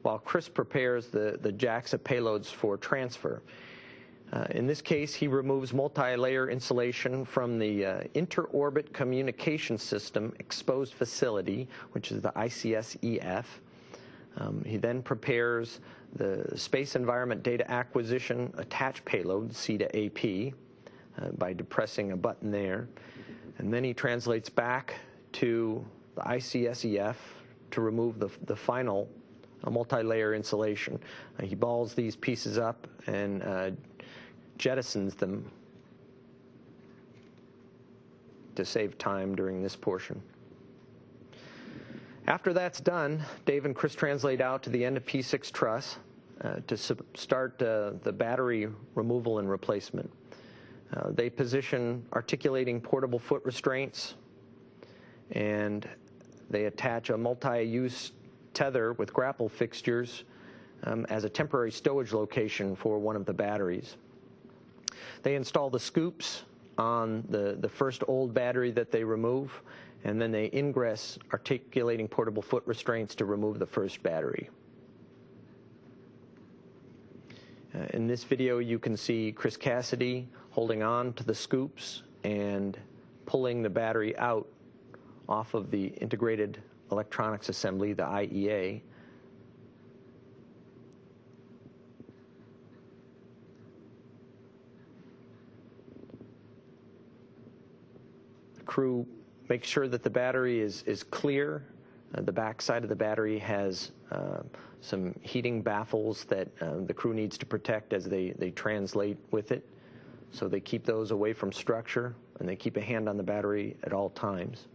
while Chris prepares the JAXA payloads for transfer. In this case, he removes multi-layer insulation from the Inter-Orbit Communication System Exposed Facility, which is the ICS-EF. He then prepares the Space Environment Data Acquisition Attached Payload, C to AP, by depressing a button there. And then he translates back to the ICS-EF to remove the final multi-layer insulation. He balls these pieces up and jettisons them to save time during this portion. After that's done, Dave and Chris translate out to the end of P6 truss to start the battery removal and replacement. They position articulating portable foot restraints, and they attach a multi-use tether with grapple fixtures as a temporary stowage location for one of the batteries. They install the scoops on the first old battery that they remove, and then they ingress articulating portable foot restraints to remove the first battery. In this video, you can see Chris Cassidy holding on to the scoops and pulling the battery out off of the Integrated Electronics Assembly, the IEA. The crew makes sure that the battery is clear. The back side of the battery has some heating baffles that the crew needs to protect as they translate with it. So they keep those away from structure, and they keep a hand on the battery at all times.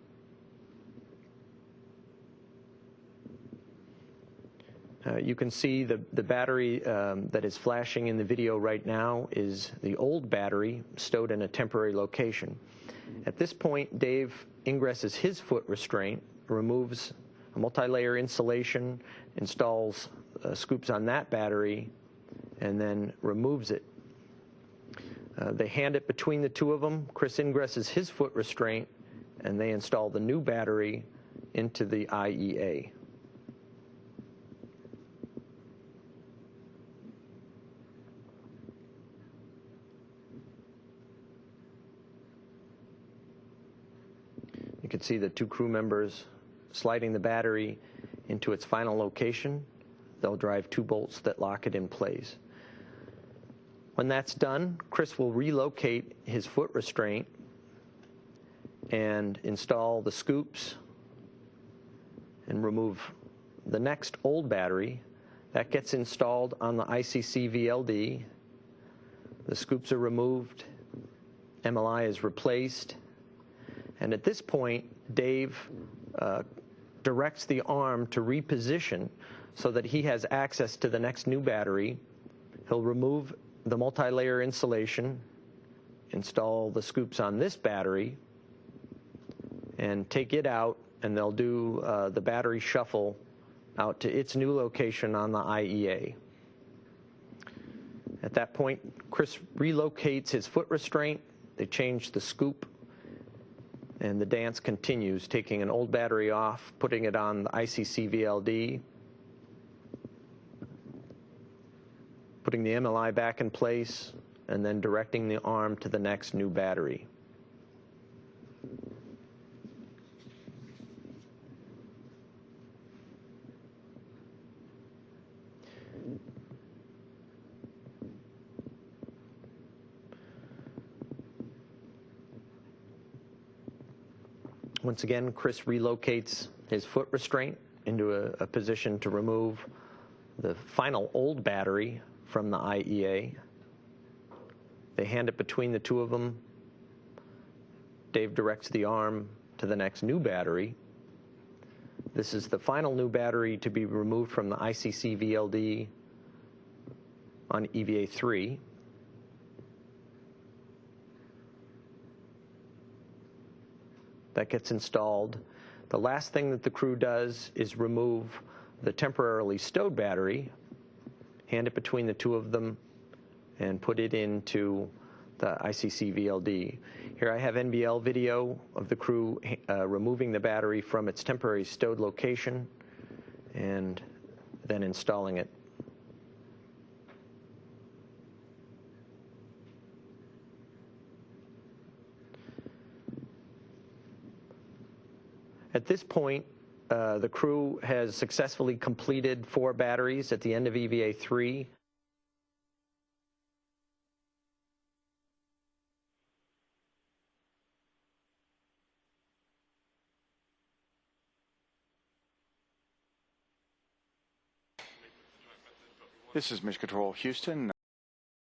You can see the battery that is flashing in the video right now is the old battery stowed in a temporary location. At this point, Dave ingresses his foot restraint, removes a multi-layer insulation, installs scoops on that battery, and then removes it. They hand it between the two of them. Chris ingresses his foot restraint, and they install the new battery into the IEA. You can see the two crew members sliding the battery into its final location. They'll drive two bolts that lock it in place. When that's done, Chris will relocate his foot restraint and install the scoops and remove the next old battery. That gets installed on the ICC VLD. The scoops are removed, MLI is replaced, and at this point, Dave directs the arm to reposition so that he has access to the next new battery. He'll remove the multi-layer insulation, install the scoops on this battery, and take it out, and they'll do the battery shuffle out to its new location on the IEA. At that point, Chris relocates his foot restraint, they change the scoop, and the dance continues, taking an old battery off, putting it on the ICC VLD, putting the MLI back in place, and then directing the arm to the next new battery. Once again, Chris relocates his foot restraint into a position to remove the final old battery from the IEA. They hand it between the two of them. Dave directs the arm to the next new battery. This is the final new battery to be removed from the ICC VLD on Eva3. That gets installed. The last thing that the crew does is remove the temporarily stowed battery, hand it between the two of them, and put it into the ICC VLD. Here I have NBL video of the crew removing the battery from its temporary stowed location, and then installing it. At this point, the crew has successfully completed 4 batteries at the end of EVA3. This is Mission Control Houston.